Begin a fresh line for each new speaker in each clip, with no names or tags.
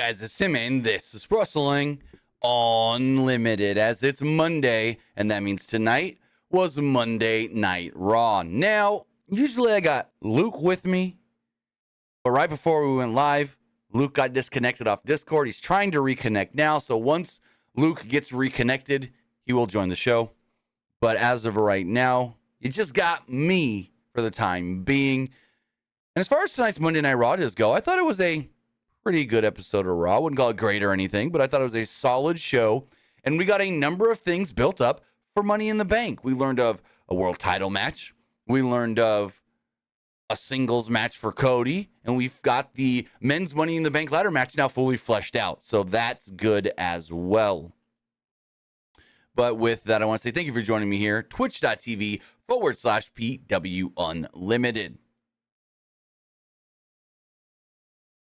guys, it's Tim, and this is Wrestling Unlimited, as it's Monday, and that means tonight was Monday Night Raw. Now, usually I got Luke with me, but right before we went live, Luke got disconnected off Discord. He's trying to reconnect now, so once Luke gets reconnected, he will join the show. But as of right now, you just got me for the time being. And as far as tonight's Monday Night Raw does go, I thought it was a pretty good episode of Raw. I wouldn't call it great or anything, but I thought it was a solid show. And we got a number of things built up for Money in the Bank. We learned of a world title match. We learned of a singles match for Cody. And we've got the men's Money in the Bank ladder match now fully fleshed out. So that's good as well. But with that, I want to say thank you for joining me here. Twitch.tv/PW Unlimited.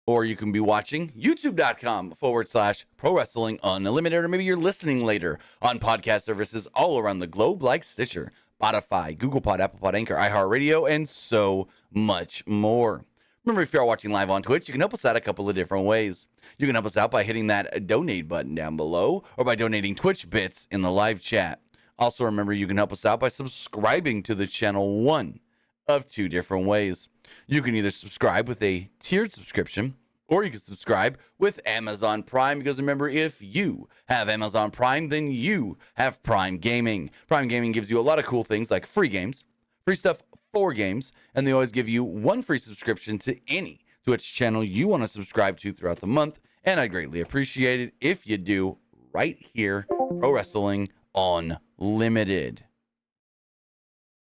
Or you can be watching youtube.com/Pro Wrestling Unlimited. Or maybe you're listening later on podcast services all around the globe like Stitcher, Spotify, Google Pod, Apple Pod, Anchor, iHeartRadio, and so much more. Remember, if you're watching live on Twitch, you can help us out a couple of different ways. You can help us out by hitting that donate button down below or by donating Twitch bits in the live chat. Also, remember, you can help us out by subscribing to the channel one of two different ways. You can either subscribe with a tiered subscription, or you can subscribe with Amazon Prime, because remember, if you have Amazon Prime, then you have Prime Gaming. Prime Gaming gives you a lot of cool things like free games, free stuff for games, and they always give you one free subscription to any Twitch channel you want to subscribe to throughout the month, and I'd greatly appreciate it if you do right here, Pro Wrestling Unlimited.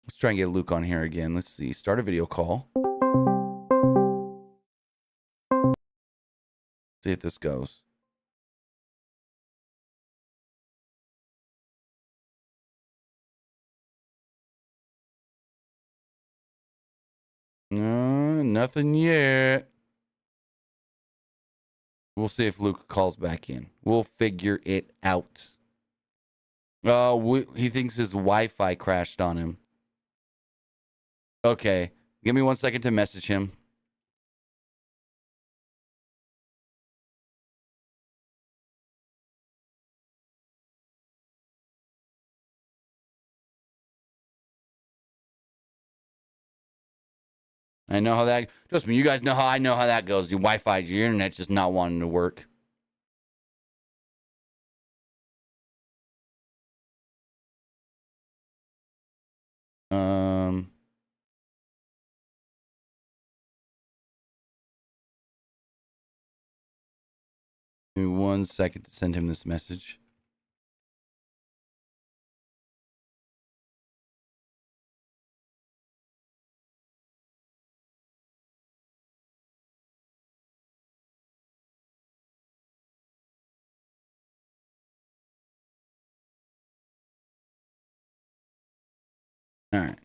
Let's try and get Luke on here again. Let's see. Start a video call. See if this goes. No, nothing yet. We'll see if Luke calls back in. We'll figure it out. He thinks his Wi-Fi crashed on him. Okay, give me 1 second to message him. I know how that, trust me, you guys know how I know how that goes. Your Wi-Fi, your internet just not wanting to work. Give me 1 second to send him this message. All right.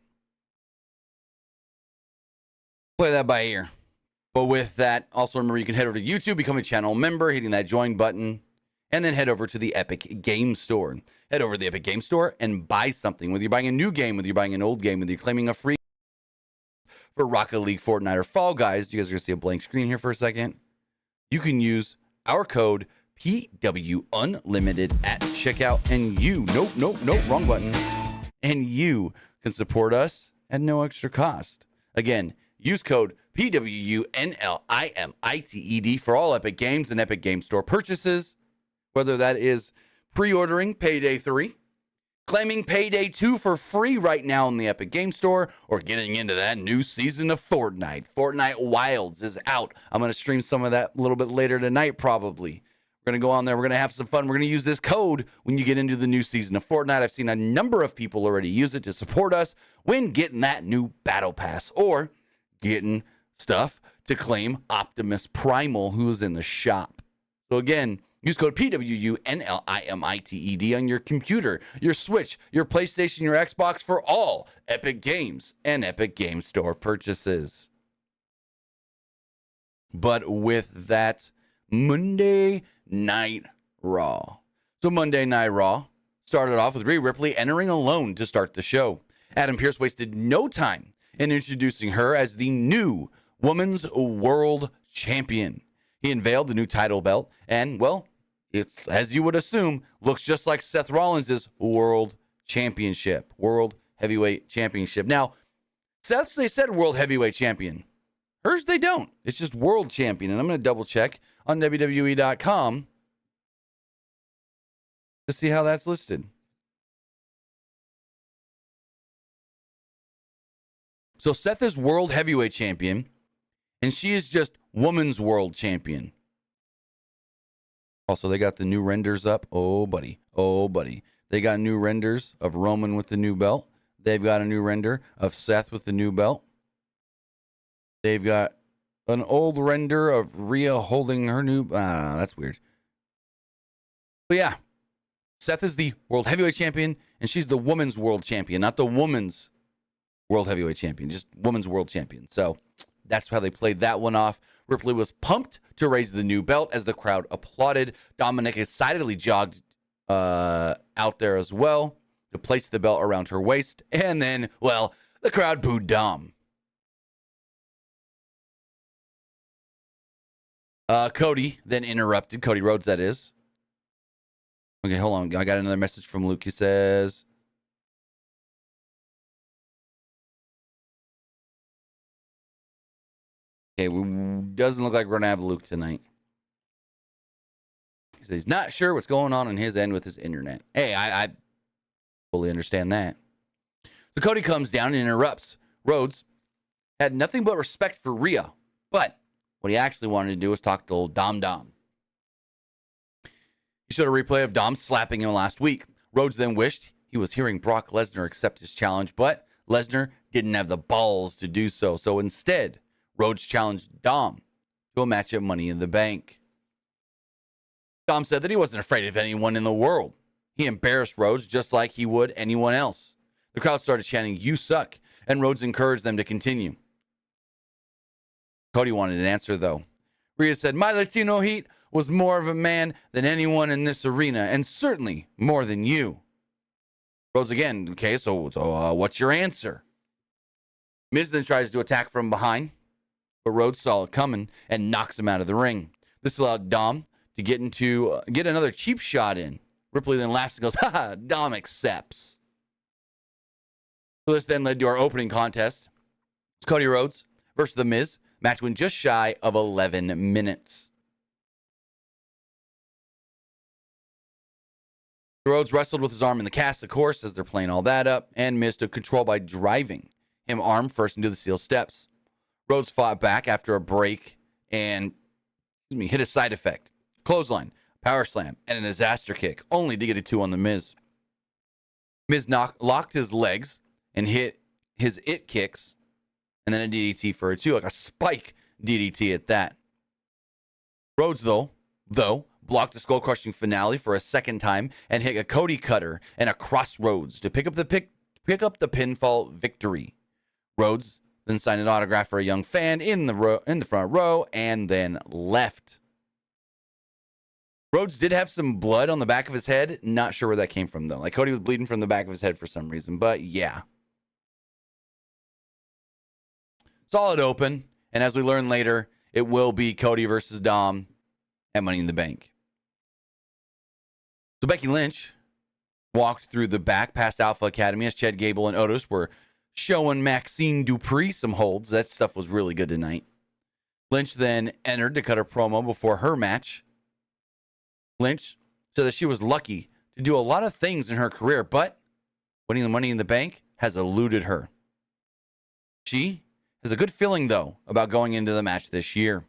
Play that by ear. But with that, also remember you can head over to YouTube, become a channel member, hitting that join button, and then head over to the Epic Game Store. Head over to the Epic Game Store and buy something. Whether you're buying a new game, whether you're buying an old game, whether you're claiming a free for Rocket League, Fortnite, or Fall Guys, you guys are going to see a blank screen here for a second. You can use our code PW Unlimited at checkout, and wrong button. And you can support us at no extra cost. Again, use code PWU NLIMITED for all Epic Games and Epic Game Store purchases, whether that is pre-ordering Payday 3, claiming Payday 2 for free right now in the Epic Game Store, or getting into that new season of Fortnite. Fortnite Wilds is out. I'm going to stream some of that a little bit later tonight, probably. We're going to go on there. We're going to have some fun. We're going to use this code when you get into the new season of Fortnite. I've seen a number of people already use it to support us when getting that new Battle Pass or getting stuff to claim Optimus Primal, who's in the shop. So again, use code PWU NLIMITED on your computer, your Switch, your PlayStation, your Xbox for all Epic Games and Epic Game Store purchases. But with that, Monday Night Raw. So Monday Night Raw started off with Rhea Ripley entering alone to start the show. Adam Pearce wasted no time in introducing her as the new Women's World Champion. He unveiled the new title belt, and, well, it's, as you would assume, looks just like Seth Rollins' World Championship, World Heavyweight Championship. Now, Seth's, they said World Heavyweight Champion. Hers, they don't. It's just World Champion, and I'm going to double check on WWE.com to see how that's listed. So Seth is World Heavyweight Champion, and she is just Women's World Champion. Also, they got the new renders up. Oh, buddy. Oh, buddy. They got new renders of Roman with the new belt. They've got a new render of Seth with the new belt. They've got an old render of Rhea holding her new... that's weird. But yeah, Seth is the World Heavyweight Champion, and she's the Women's World Champion, not the Women's World Heavyweight Champion, just Women's World Champion. So that's how they played that one off. Ripley was pumped to raise the new belt as the crowd applauded. Dominic excitedly jogged out there as well to place the belt around her waist. And then, well, the crowd booed Dom. Cody then interrupted. Cody Rhodes, that is. Okay, hold on. I got another message from Luke. He says... Okay, doesn't look like we're going to have Luke tonight. He says he's not sure what's going on his end with his internet. Hey, I fully understand that. So Cody comes down and interrupts. Rhodes had nothing but respect for Rhea, but what he actually wanted to do was talk to old Dom. He showed a replay of Dom slapping him last week. Rhodes then wished he was hearing Brock Lesnar accept his challenge, but Lesnar didn't have the balls to do so. So instead, Rhodes challenged Dom to a match at Money in the Bank. Dom said that he wasn't afraid of anyone in the world. He embarrassed Rhodes just like he would anyone else. The crowd started chanting, "You suck," and Rhodes encouraged them to continue. Cody wanted an answer, though. Rhea said, "My Latino heat was more of a man than anyone in this arena, and certainly more than you." Rhodes again, okay, so what's your answer? Miz then tries to attack from behind, but Rhodes saw it coming and knocks him out of the ring. This allowed Dom to get another cheap shot in. Ripley then laughs and goes, "Ha, Dom accepts." So this then led to our opening contest. It's Cody Rhodes versus The Miz. Match went just shy of 11 minutes. Rhodes wrestled with his arm in the cast, of course, as they're playing all that up, and Miz took control by driving him arm first into the steel steps. Rhodes fought back after a break and hit a side effect. Clothesline, power slam, and a disaster kick, only to get a 2 on The Miz. Miz locked his legs and hit his it kicks, and then a DDT for a 2, like a spike DDT at that. Rhodes, though, blocked the skull-crushing finale for a second time and hit a Cody cutter and a crossroads to pick up the pinfall victory. Rhodes then signed an autograph for a young fan in the front row and then left. Rhodes did have some blood on the back of his head. Not sure where that came from, though. Like, Cody was bleeding from the back of his head for some reason, but yeah. Solid open, and as we learn later, it will be Cody versus Dom at Money in the Bank. So Becky Lynch walked through the back past Alpha Academy as Chad Gable and Otis were showing Maxine Dupree some holds. That stuff was really good tonight. Lynch then entered to cut a promo before her match. Lynch said that she was lucky to do a lot of things in her career, but winning the Money in the Bank has eluded her. She has a good feeling, though, about going into the match this year.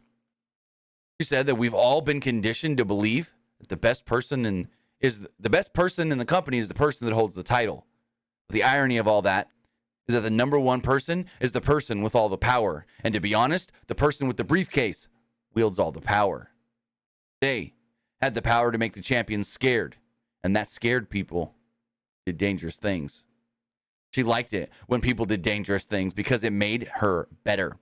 She said that we've all been conditioned to believe that the best person in the company is the person that holds the title. But the irony of all that is that the number one person is the person with all the power. And to be honest, the person with the briefcase wields all the power. They had the power to make the champions scared, and that scared people did dangerous things. She liked it when people did dangerous things because it made her better.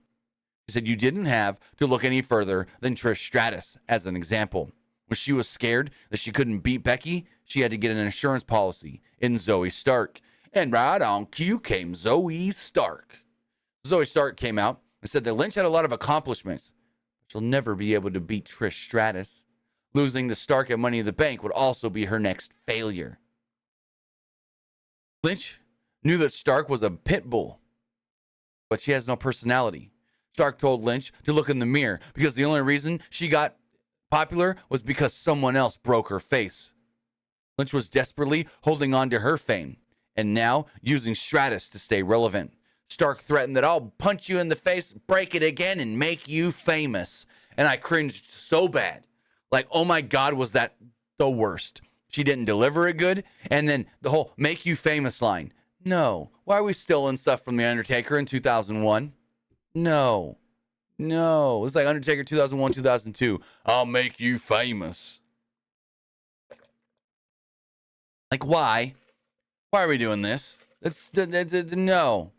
She said you didn't have to look any further than Trish Stratus as an example. When she was scared that she couldn't beat Becky, she had to get an insurance policy in Zoe Stark. And right on cue came Zoe Stark. Zoe Stark came out and said that Lynch had a lot of accomplishments. She'll never be able to beat Trish Stratus. Losing to Stark at Money in the Bank would also be her next failure. Lynch knew that Stark was a pit bull, but she has no personality. Stark told Lynch to look in the mirror because the only reason she got popular was because someone else broke her face. Lynch was desperately holding on to her fame and now using Stratus to stay relevant. Stark threatened that I'll punch you in the face, break it again, and make you famous. And I cringed so bad. Like, oh my God, was that the worst? She didn't deliver it good. And then the whole make you famous line. No. Why are we stealing stuff from The Undertaker in 2001? No. It's like Undertaker 2001, 2002. I'll make you famous. Like, why? Why are we doing this? It's no.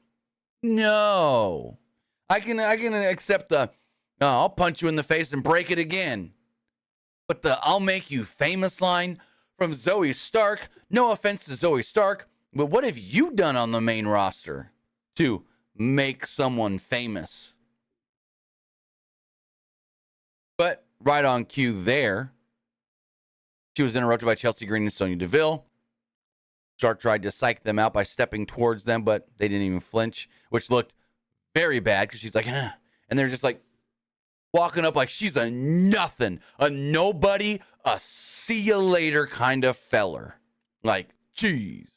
I can accept the I'll punch you in the face and break it again. But the I'll make you famous line from Zoe Stark, no offense to Zoe Stark, but what have you done on the main roster to make someone famous? But right on cue there, she was interrupted by Chelsea Green and Sonya Deville. Stark tried to psych them out by stepping towards them, but they didn't even flinch, which looked very bad because she's like, eh. And they're just like walking up like she's a nothing, a nobody, a see you later kind of feller. Like, geez.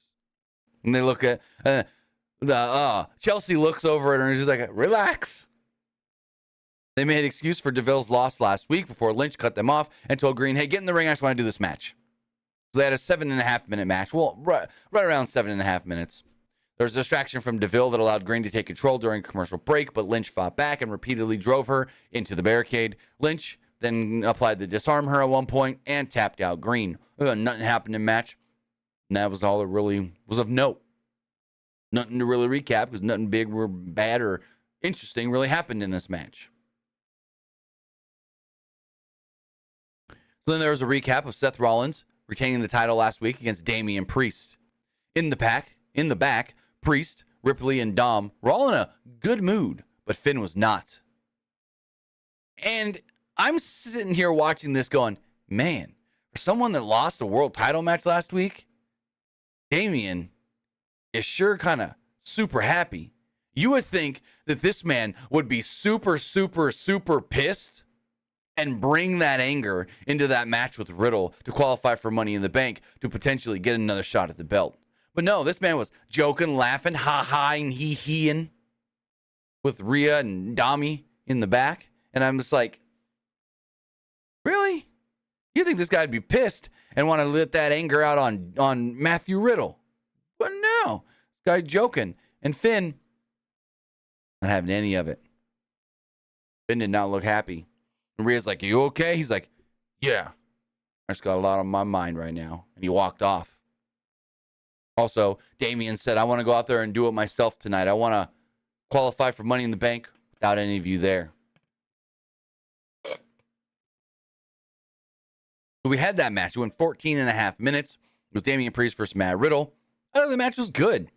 And they look at Chelsea looks over at her and she's like, relax. They made an excuse for Deville's loss last week before Lynch cut them off and told Green, hey, get in the ring. I just want to do this match. So they had a 7.5 minute match. Well, right around 7.5 minutes. There was a distraction from Deville that allowed Green to take control during a commercial break, but Lynch fought back and repeatedly drove her into the barricade. Lynch then applied the disarm her at one point and tapped out Green. Nothing happened in the match. And that was all that really was of note. Nothing to really recap because nothing big or bad or interesting really happened in this match. So then there was a recap of Seth Rollins retaining the title last week against Damian Priest. In the back, Priest, Ripley, and Dom were all in a good mood, but Finn was not. And I'm sitting here watching this going, man, for someone that lost a world title match last week, Damian is sure kind of super happy. You would think that this man would be super, super, super pissed and bring that anger into that match with Riddle to qualify for Money in the Bank to potentially get another shot at the belt. But no, this man was joking, laughing, ha-ha, and he-heing with Rhea and Dami in the back. And I'm just like, really? You think this guy would be pissed and want to let that anger out on Matthew Riddle? But no, this guy joking. And Finn, not having any of it. Finn did not look happy. And Rhea's like, you okay? He's like, yeah. I just got a lot on my mind right now. And he walked off. Also, Damian said, I want to go out there and do it myself tonight. I want to qualify for Money in the Bank without any of you there. So we had that match. It went 14.5 minutes. It was Damian Priest versus Matt Riddle. I thought the match was good.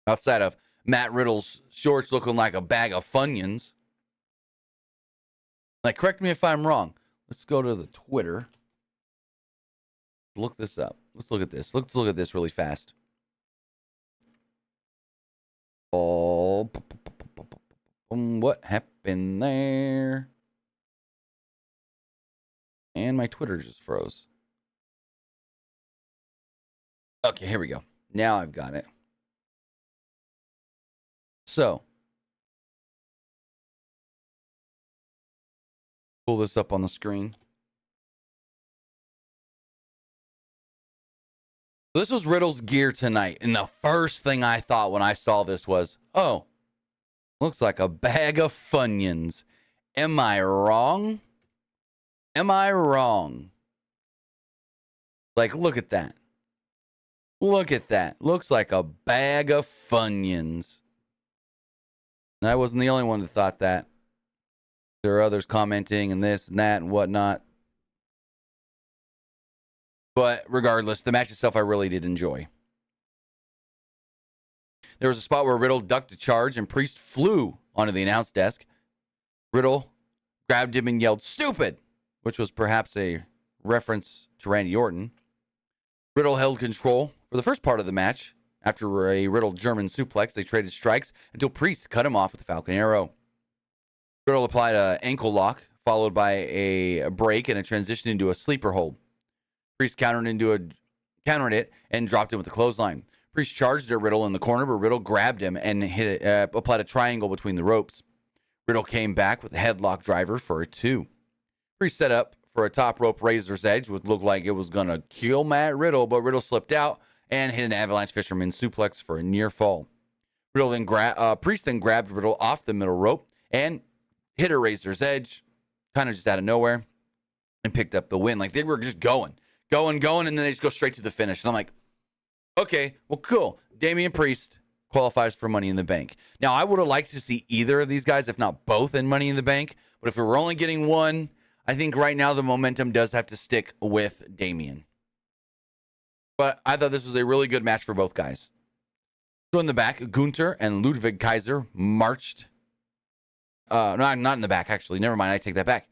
Outside of Matt Riddle's shorts looking like a bag of Funyuns. Like, correct me if I'm wrong. Let's go to the Twitter. Look this up. Let's look at this. Let's look at this really fast. Oh, what happened there? And my Twitter just froze. Okay, here we go. Now I've got it. So, pull this up on the screen. This was Riddle's gear tonight, and the first thing I thought when I saw this was, oh, looks like a bag of Funyuns. Am I wrong? Am I wrong? Like, look at that. Look at that. Looks like a bag of Funyuns. And I wasn't the only one that thought that. There are others commenting and this and that and whatnot. But regardless, the match itself I really did enjoy. There was a spot where Riddle ducked a charge and Priest flew onto the announce desk. Riddle grabbed him and yelled, "Stupid," which was perhaps a reference to Randy Orton. Riddle held control for the first part of the match. After a Riddle German suplex, they traded strikes until Priest cut him off with a Falcon Arrow. Riddle applied an ankle lock, followed by a break and a transition into a sleeper hold. Priest countered it and dropped him with a clothesline. Priest charged at Riddle in the corner, but Riddle grabbed him and applied a triangle between the ropes. Riddle came back with a headlock driver for a 2. Priest set up for a top rope razor's edge, which looked like it was going to kill Matt Riddle, but Riddle slipped out and hit an avalanche fisherman suplex for a near fall. Priest then grabbed Riddle off the middle rope and hit a razor's edge, kind of just out of nowhere, and picked up the win. Like, they were just going, and then they just go straight to the finish. And I'm like, okay, well, cool. Damian Priest qualifies for Money in the Bank. Now, I would have liked to see either of these guys, if not both, in Money in the Bank. But if we were only getting one, I think right now the momentum does have to stick with Damian. But I thought this was a really good match for both guys. So in the back, Gunther and Ludwig Kaiser marched. No, I'm not in the back, actually. Never mind, I take that back.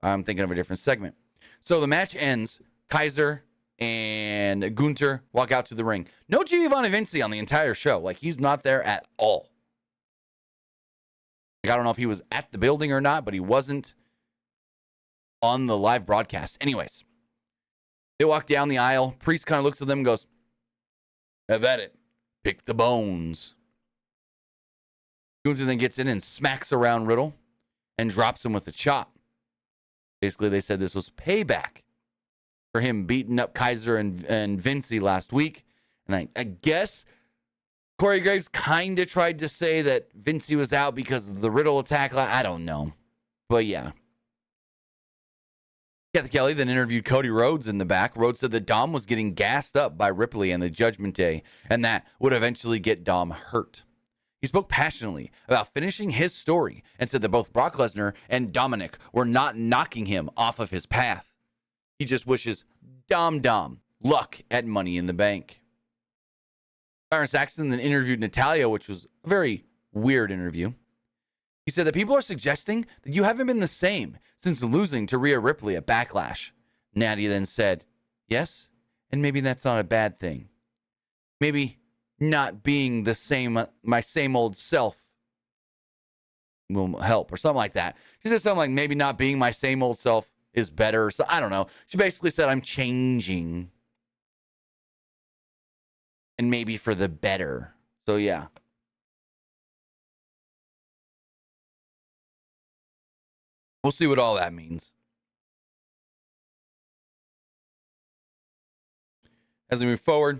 I'm thinking of a different segment. So the match ends. Kaiser and Gunther walk out to the ring. No Giovanni Vinci on the entire show. Like, he's not there at all. Like, I don't know if he was at the building or not, but he wasn't on the live broadcast. Anyways, they walk down the aisle. Priest kind of looks at them and goes, "Have at it. Pick the bones." Gunther then gets in and smacks around Riddle and drops him with a chop. Basically, they said this was payback for him beating up Kaiser and Vinci last week. And I guess Corey Graves kind of tried to say that Vinci was out because of the Riddle attack. I don't know. But yeah. Kathy Kelly then interviewed Cody Rhodes in the back. Rhodes said that Dom was getting gassed up by Ripley and the Judgment Day, and that would eventually get Dom hurt. He spoke passionately about finishing his story and said that both Brock Lesnar and Dominic were not knocking him off of his path. He just wishes Dom luck at Money in the Bank. Byron Saxton then interviewed Natalya, which was a very weird interview. He said that people are suggesting that you haven't been the same since losing to Rhea Ripley at Backlash. Natty then said, yes, and maybe that's not a bad thing. Maybe not being the same, my same old self will help, or something like that. She said something like, maybe not being my same old self is better. So I don't know. She basically said, I'm changing. And maybe for the better. So yeah. We'll see what all that means. As we move forward,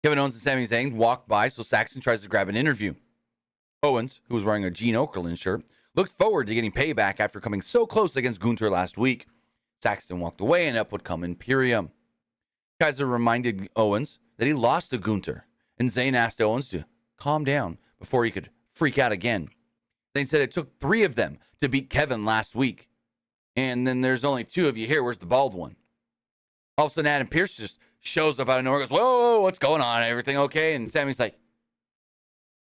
Kevin Owens and Sami Zayn walk by, so Saxton tries to grab an interview. Owens, who was wearing a Gene Okerlund shirt, looked forward to getting payback after coming so close against Gunther last week. Saxton walked away, and up would come Imperium. Kaiser reminded Owens that he lost to Gunther, and Zayn asked Owens to calm down before he could freak out again. Zayn said it took 3 of them to beat Kevin last week, and then there's only 2 of you here. Where's the bald one? All of a sudden, Adam Pearce just shows up out of nowhere, goes, whoa, what's going on? Everything okay? And Sammy's like,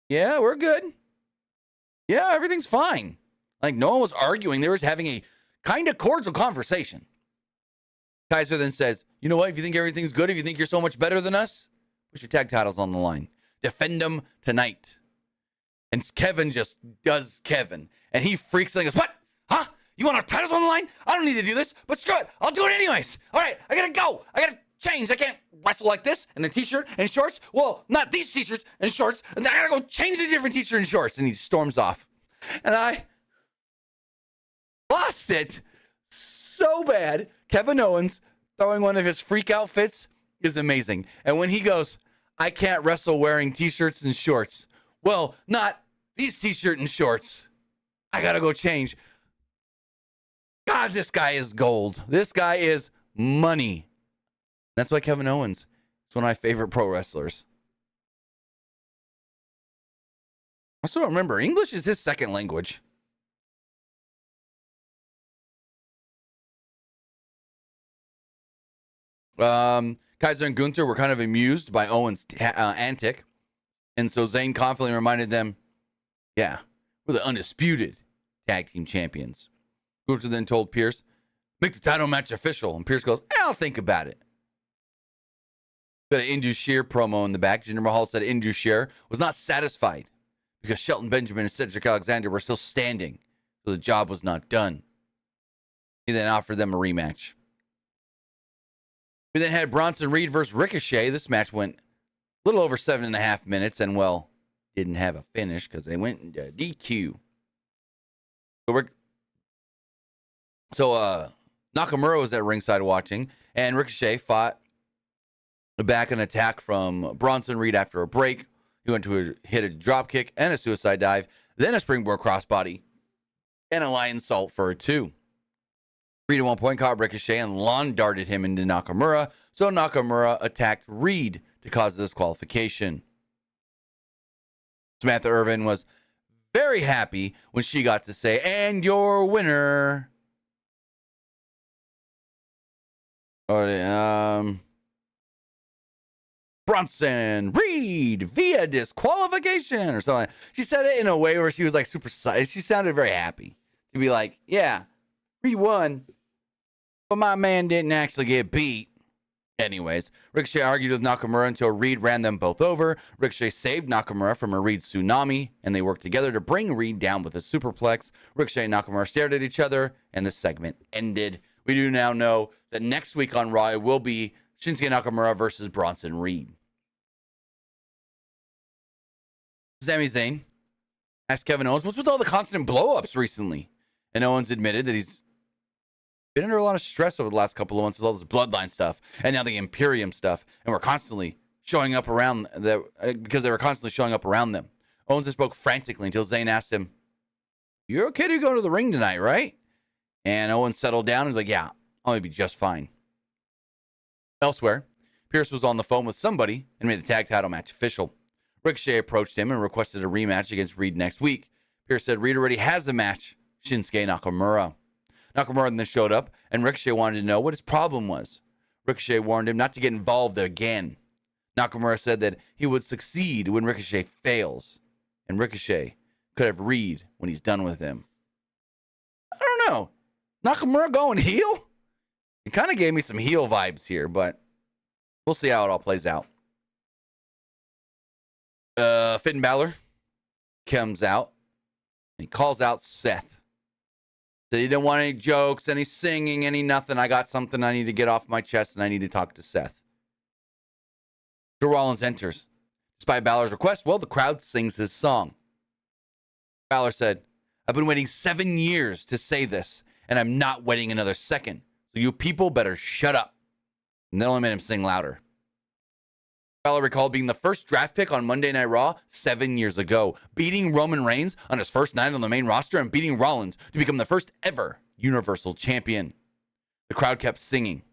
yeah, we're good. Yeah, everything's fine. Like, no one was arguing. They were just having a kind of cordial conversation. Kaiser then says, you know what? If you think everything's good, if you think you're so much better than us, put your tag titles on the line. Defend them tonight. And Kevin just does Kevin. And he freaks out and goes, what? Huh? You want our titles on the line? I don't need to do this, but screw it. I'll do it anyways. All right, I gotta go. I gotta change. I can't wrestle like this in a t-shirt and shorts. Well, not these t-shirts and shorts. And then I gotta go change to different t-shirt and shorts. And he storms off. And I lost it so bad. Kevin Owens throwing one of his freak outfits is amazing. And when he goes, I can't wrestle wearing t-shirts and shorts. Well, not these t-shirt and shorts. I gotta go change. God, this guy is gold. This guy is money. That's why Kevin Owens is one of my favorite pro wrestlers. I also don't remember. English is his second language. Kaiser and Gunther were kind of amused by Owens' antic. And so Zayn confidently reminded them, yeah, we're the undisputed tag team champions. Gunther then told Pierce, make the title match official. And Pierce goes, I'll think about it. Got an Indus Sher promo in the back. Jinder Mahal said Indus Sher was not satisfied because Shelton Benjamin and Cedric Alexander were still standing, so the job was not done. He then offered them a rematch. We then had Bronson Reed versus Ricochet. This match went a little over 7.5 minutes and, well, didn't have a finish because they went into DQ. So Nakamura was at ringside watching, and Ricochet fought back an attack from Bronson Reed after a break. He went to hit a drop kick and a suicide dive, then a springboard crossbody, and a lion salt for a 2. Reed at one point caught Ricochet and lawn darted him into Nakamura, so Nakamura attacked Reed to cause the disqualification. Samantha Irvin was very happy when she got to say, and your winner. Bronson Reed via disqualification or something. She said it in a way where she was like super, she sounded very happy to be like, yeah, Reed won, but my man didn't actually get beat. Anyways, Ricochet argued with Nakamura until Reed ran them both over. Ricochet saved Nakamura from a Reed tsunami, and they worked together to bring Reed down with a superplex. Ricochet and Nakamura stared at each other, and the segment ended. We do now know that next week on Raw it will be Shinsuke Nakamura versus Bronson Reed. Sami Zayn asked Kevin Owens, what's with all the constant blow-ups recently? And Owens admitted that he's been under a lot of stress over the last couple of months with all this bloodline stuff and now the Imperium stuff, and we're constantly showing up around because they were constantly showing up around them. Owens just spoke frantically until Zayn asked him, you're okay to go to the ring tonight, right? And Owens settled down and was like, yeah, I'll be just fine. Elsewhere, Pierce was on the phone with somebody and made the tag title match official. Ricochet approached him and requested a rematch against Reed next week. Pierce said Reed already has a match, Shinsuke Nakamura. Nakamura then showed up, and Ricochet wanted to know what his problem was. Ricochet warned him not to get involved again. Nakamura said that he would succeed when Ricochet fails, and Ricochet could have Reed when he's done with him. I don't know. Nakamura going heel? It kind of gave me some heel vibes here, but we'll see how it all plays out. Finn Balor comes out, and he calls out Seth. Said he didn't want any jokes, any singing, any nothing. I got something I need to get off my chest, and I need to talk to Seth. Joe Rollins enters. Despite Balor's request, well, the crowd sings his song. Balor said, I've been waiting 7 years to say this, and I'm not waiting another second. So you people better shut up. And they only made him sing louder. Balor recalled being the first draft pick on Monday Night Raw 7 years ago, beating Roman Reigns on his first night on the main roster and beating Rollins to become the first ever Universal Champion. The crowd kept singing.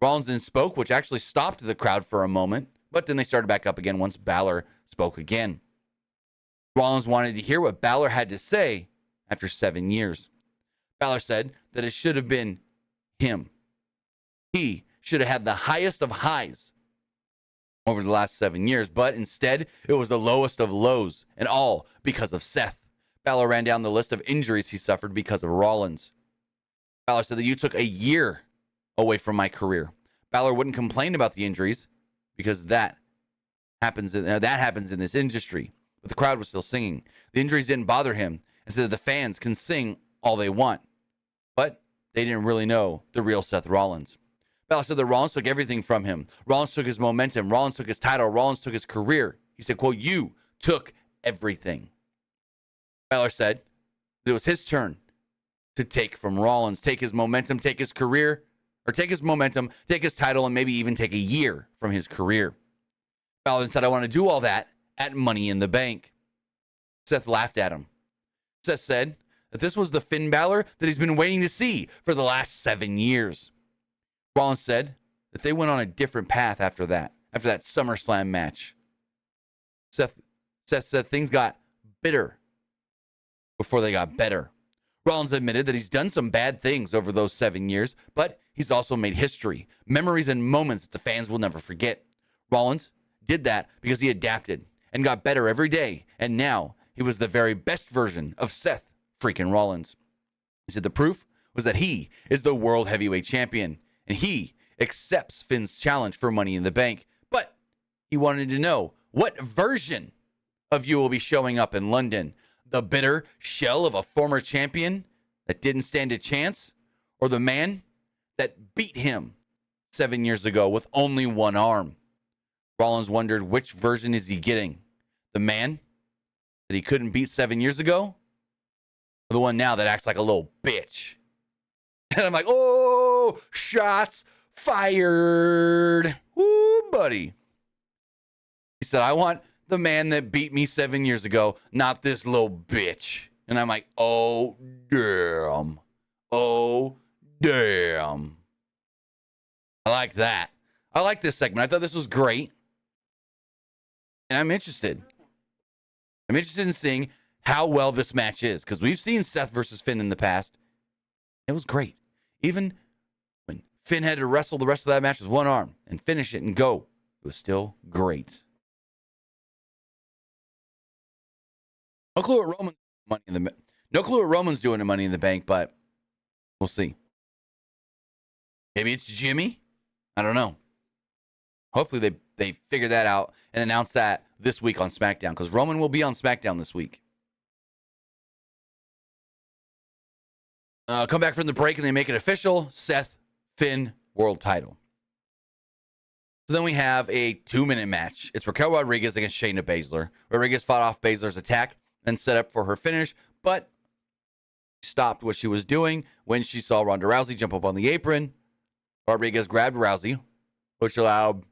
Rollins then spoke, which actually stopped the crowd for a moment, but then they started back up again once Balor spoke again. Rollins wanted to hear what Balor had to say after 7 years. Balor said that it should have been him. He should have had the highest of highs over the last 7 years, but instead, it was the lowest of lows, and all because of Seth. Balor ran down the list of injuries he suffered because of Rollins. Balor said that you took a year away from my career. Balor wouldn't complain about the injuries because that happens in this industry, but the crowd was still singing. The injuries didn't bother him, and said that the fans can sing all they want, but they didn't really know the real Seth Rollins. Balor said that Rollins took everything from him. Rollins took his momentum. Rollins took his title. Rollins took his career. He said, quote, you took everything. Balor said that it was his turn to take from Rollins, take his momentum, take his career, or take his momentum, take his title, and maybe even take a year from his career. Balor said, I want to do all that at Money in the Bank. Seth laughed at him. Seth said that this was the Finn Balor that he's been waiting to see for the last 7 years. Rollins said that they went on a different path after that SummerSlam match. Seth said things got bitter before they got better. Rollins admitted that he's done some bad things over those 7 years, but he's also made history, memories and moments that the fans will never forget. Rollins did that because he adapted and got better every day, and now he was the very best version of Seth freaking Rollins. He said the proof was that he is the World Heavyweight Champion, and he accepts Finn's challenge for Money in the Bank. But he wanted to know what version of you will be showing up in London. The bitter shell of a former champion that didn't stand a chance, or the man that beat him 7 years ago with only one arm? Rollins wondered, which version is he getting? The man that he couldn't beat 7 years ago, or the one now that acts like a little bitch? And I'm like, oh, shots fired. Woo, buddy. He said, I want the man that beat me 7 years ago, not this little bitch. And I'm like, oh, damn. Oh, damn. I like that. I like this segment. I thought this was great. And I'm interested. I'm interested in seeing how well this match is, because we've seen Seth versus Finn in the past. It was great. Even when Finn had to wrestle the rest of that match with one arm and finish it and go, it was still great. No clue what Roman's doing in Money in the Bank, but we'll see. Maybe it's Jimmy. I don't know. Hopefully they figure that out and announce that this week on SmackDown, because Roman will be on SmackDown this week. Come back from the break and they make it official. Seth, Finn, world title. So then we have a 2-minute match. It's Raquel Rodriguez against Shayna Basler. Rodriguez fought off Basler's attack and set up for her finish, but stopped what she was doing when she saw Ronda Rousey jump up on the apron. Rodriguez grabbed Rousey, which allowed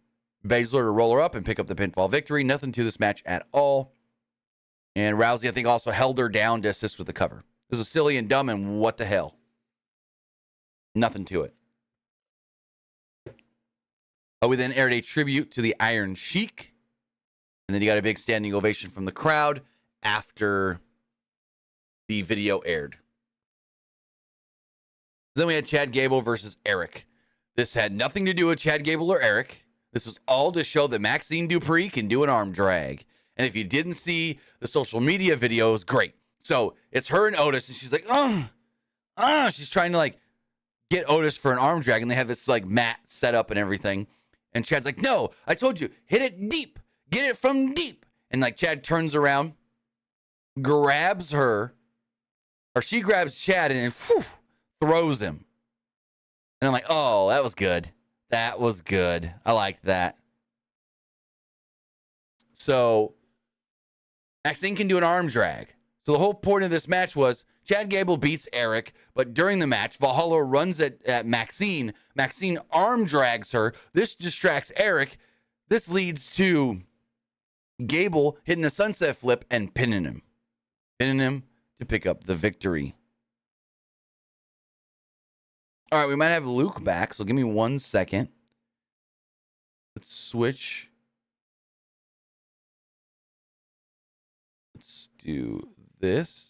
Basler to roll her up and pick up the pinfall victory. Nothing to this match at all. And Rousey, I think, also held her down to assist with the cover. This was silly and dumb, and what the hell? Nothing to it. We then aired a tribute to the Iron Sheik. And then you got a big standing ovation from the crowd after the video aired. Then we had Chad Gable versus Eric. This had nothing to do with Chad Gable or Eric. This was all to show that Maxine Dupree can do an arm drag. And if you didn't see the social media videos, great. So it's her and Otis, and she's like, she's trying to like get Otis for an arm drag, and they have this like mat set up and everything. And Chad's like, no, I told you, hit it deep, get it from deep. And like Chad turns around, grabs her, or she grabs Chad and then throws him. And I'm like, oh, that was good. That was good. I liked that. So Maxine can do an arm drag. So the whole point of this match was Chad Gable beats Eric, but during the match, Valhalla runs at Maxine. Maxine arm drags her. This distracts Eric. This leads to Gable hitting a sunset flip and pinning him. Pinning him to pick up the victory. All right, we might have Luke back, so give me 1 second. Let's switch. Let's do this.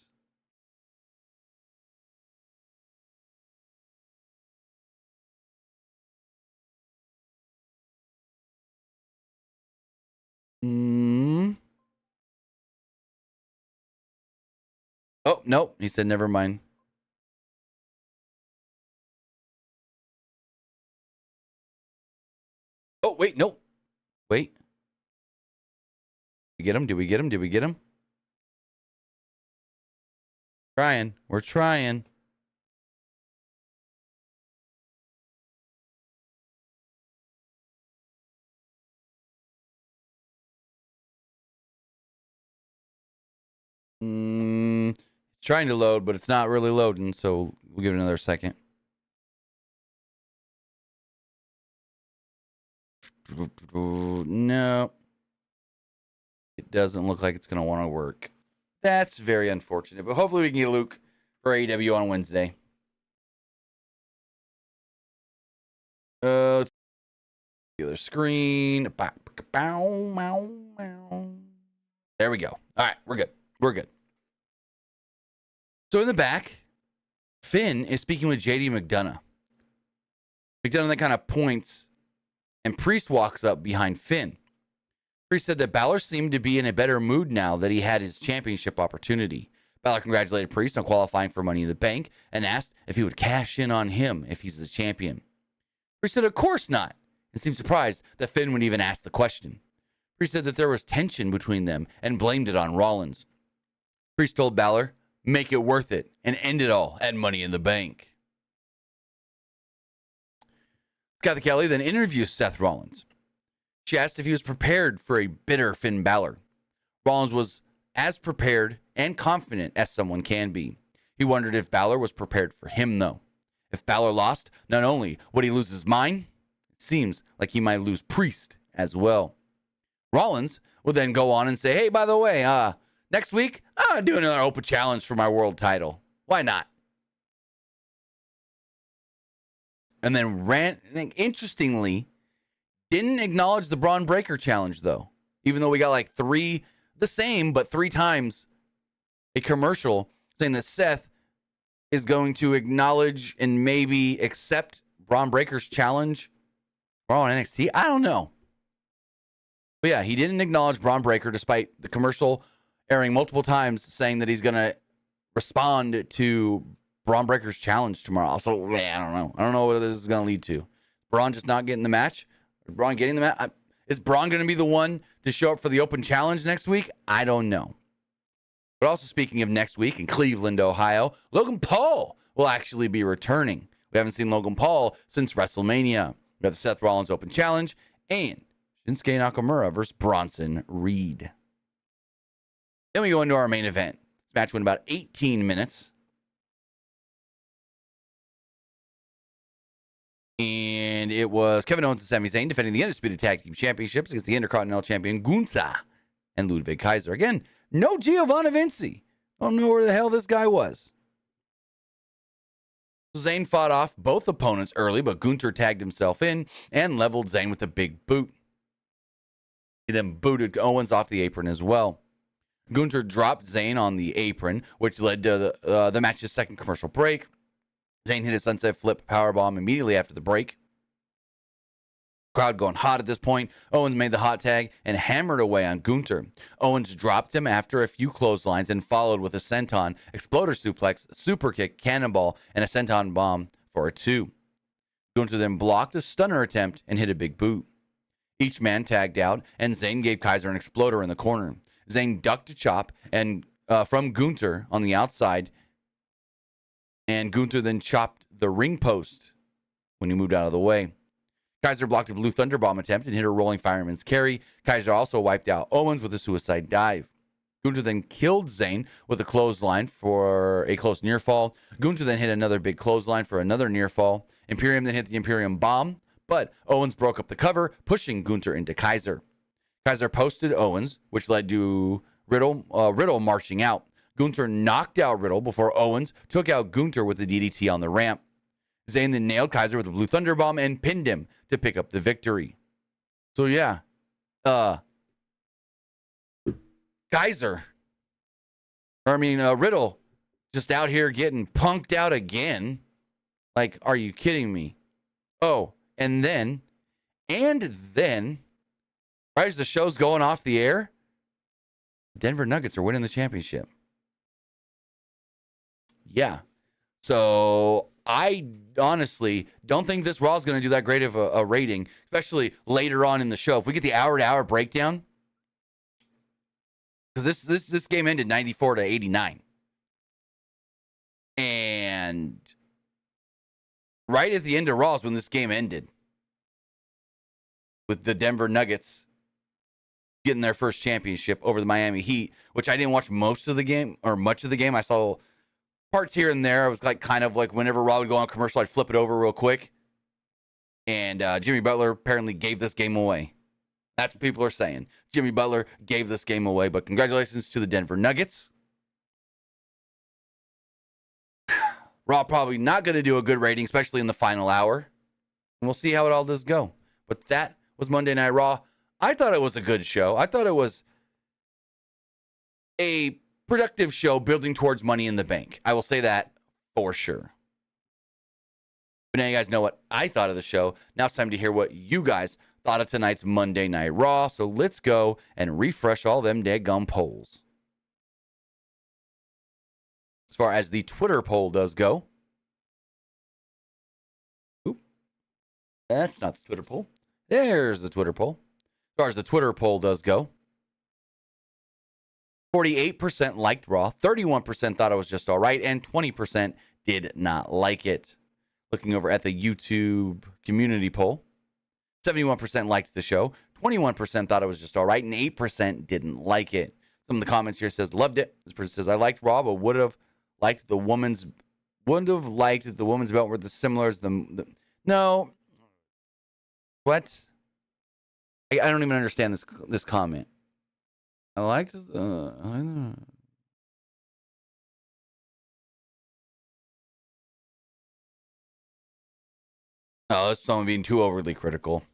Oh, nope. He said, never mind. Oh, wait, no. Wait. Did we get him? Did we get him? Did we get him? Trying. We're trying. Trying to load, but it's not really loading, so we'll give it another second. No. It doesn't look like it's going to want to work. That's very unfortunate, but hopefully we can get Luke for AEW on Wednesday. The other screen. There we go. All right, we're good. We're good. So in the back, Finn is speaking with JD McDonough. McDonough then kind of points, and Priest walks up behind Finn. Priest said that Balor seemed to be in a better mood now that he had his championship opportunity. Balor congratulated Priest on qualifying for Money in the Bank and asked if he would cash in on him if he's the champion. Priest said, of course not, and seemed surprised that Finn would even ask the question. Priest said that there was tension between them and blamed it on Rollins. Priest told Balor, make it worth it and end it all at Money in the Bank. Kathy Kelly then interviews Seth Rollins. She asked if he was prepared for a bitter Finn Balor. Rollins was as prepared and confident as someone can be. He wondered if Balor was prepared for him, though. If Balor lost, not only would he lose his mind, it seems like he might lose Priest as well. Rollins would then go on and say, hey, by the way, next week, I'm doing another open challenge for my world title. Why not? And then interestingly, didn't acknowledge the Braun Breaker challenge, though. Even though we got like three times a commercial saying that Seth is going to acknowledge and maybe accept Braun Breaker's challenge on NXT. I don't know. But yeah, he didn't acknowledge Braun Breaker despite the commercial airing multiple times saying that he's going to respond to Braun Breaker's challenge tomorrow. So, yeah, I don't know. I don't know what this is going to lead to. Braun just not getting the match? Is Braun getting the match? Is Braun going to be the one to show up for the open challenge next week? I don't know. But also speaking of next week in Cleveland, Ohio, Logan Paul will actually be returning. We haven't seen Logan Paul since WrestleMania. We have the Seth Rollins Open Challenge and Shinsuke Nakamura versus Bronson Reed. Then we go into our main event. This match went about 18 minutes. And it was Kevin Owens and Sami Zayn defending the Undisputed Tag Team Championships against the Intercontinental Champion Gunther and Ludwig Kaiser. Again, no Giovanni Vinci. Don't know where the hell this guy was. Zayn fought off both opponents early, but Gunther tagged himself in and leveled Zayn with a big boot. He then booted Owens off the apron as well. Gunther dropped Zayn on the apron, which led to the match's second commercial break. Zayn hit a sunset flip powerbomb immediately after the break. Crowd going hot at this point. Owens made the hot tag and hammered away on Gunther. Owens dropped him after a few clotheslines and followed with a senton, exploder suplex, super kick, cannonball, and a senton bomb for a 2. Gunther then blocked a stunner attempt and hit a big boot. Each man tagged out, and Zayn gave Kaiser an exploder in the corner. Zayn ducked a chop and from Gunther on the outside, and Gunther then chopped the ring post when he moved out of the way. Kaiser blocked a blue thunderbomb attempt and hit a rolling fireman's carry. Kaiser also wiped out Owens with a suicide dive. Gunther then killed Zayn with a clothesline for a close near fall. Gunther then hit another big clothesline for another near fall. Imperium then hit the Imperium bomb, but Owens broke up the cover, pushing Gunther into Kaiser. Kaiser posted Owens, which led to Riddle marching out. Gunther knocked out Riddle before Owens took out Gunther with the DDT on the ramp. Zayn then nailed Kaiser with a blue thunderbomb and pinned him to pick up the victory. So yeah, Riddle just out here getting punked out again. Like, are you kidding me? Oh, and then, right as the show's going off the air, Denver Nuggets are winning the championship. Yeah. So I honestly don't think this Raw is going to do that great of a rating, especially later on in the show. If we get the hour-to-hour breakdown, because this game ended 94-89. And right at the end of Raw is when this game ended, with the Denver Nuggets getting their first championship over the Miami Heat, which I didn't watch most of the game or much of the game. I saw parts here and there. I was like kind of like whenever Raw would go on commercial, I'd flip it over real quick. And Jimmy Butler apparently gave this game away. That's what people are saying. Jimmy Butler gave this game away. But congratulations to the Denver Nuggets. Raw probably not going to do a good rating, especially in the final hour. And we'll see how it all does go. But that was Monday Night Raw. I thought it was a good show. I thought it was a productive show building towards Money in the Bank. I will say that for sure. But now you guys know what I thought of the show. Now it's time to hear what you guys thought of tonight's Monday Night Raw. So let's go and refresh all them daggum polls. as far as the Twitter poll does go. Oop, that's not the Twitter poll. There's the Twitter poll. As far as the Twitter poll does go, 48% liked Raw, 31% thought it was just all right, and 20% did not like it. Looking over at the YouTube community poll, 71% liked the show, 21% thought it was just all right, and 8% didn't like it. Some of the comments here says, loved it. This person says, I liked Raw, but wouldn't have liked the woman's belt were the similar as the no. What? I don't even understand this comment. I liked I don't know. Oh, that's someone being too overly critical.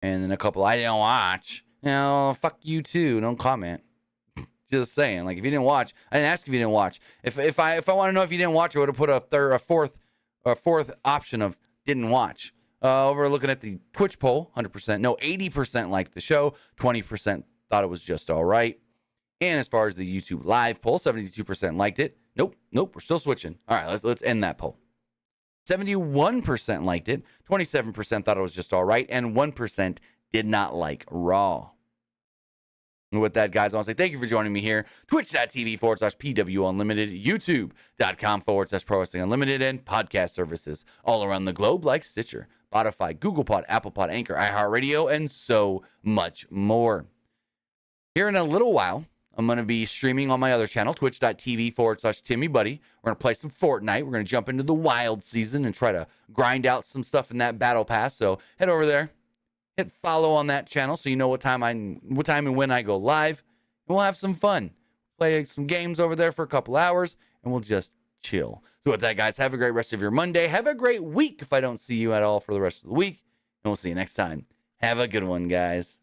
And then a couple, I didn't watch. Fuck you too. Don't comment. Just saying. Like, if you didn't watch, I didn't ask if you didn't watch. If I want to know if you didn't watch, I would have put a fourth option of didn't watch. Over looking at the Twitch poll, 100%. No, 80% liked the show. 20% thought it was just all right. And as far as the YouTube live poll, 72% liked it. Nope. We're still switching. All right, let's end that poll. 71% liked it. 27% thought it was just all right. And 1% did not like Raw. And with that, guys, I want to say thank you for joining me here. Twitch.tv/PWU Unlimited, YouTube.com/Pro Wrestling Unlimited, and podcast services all around the globe like Stitcher, Spotify, Google Pod, Apple Pod, Anchor, iHeartRadio, and so much more. Here in a little while, I'm going to be streaming on my other channel, twitch.tv/TimmyBuddy. We're going to play some Fortnite. We're going to jump into the wild season and try to grind out some stuff in that battle pass. So head over there. Hit follow on that channel so you know what time and when I go live. And we'll have some fun. Play some games over there for a couple hours, and we'll just chill. So with that, guys, have a great rest of your Monday. Have a great week if I don't see you at all for the rest of the week. And we'll see you next time. Have a good one, guys.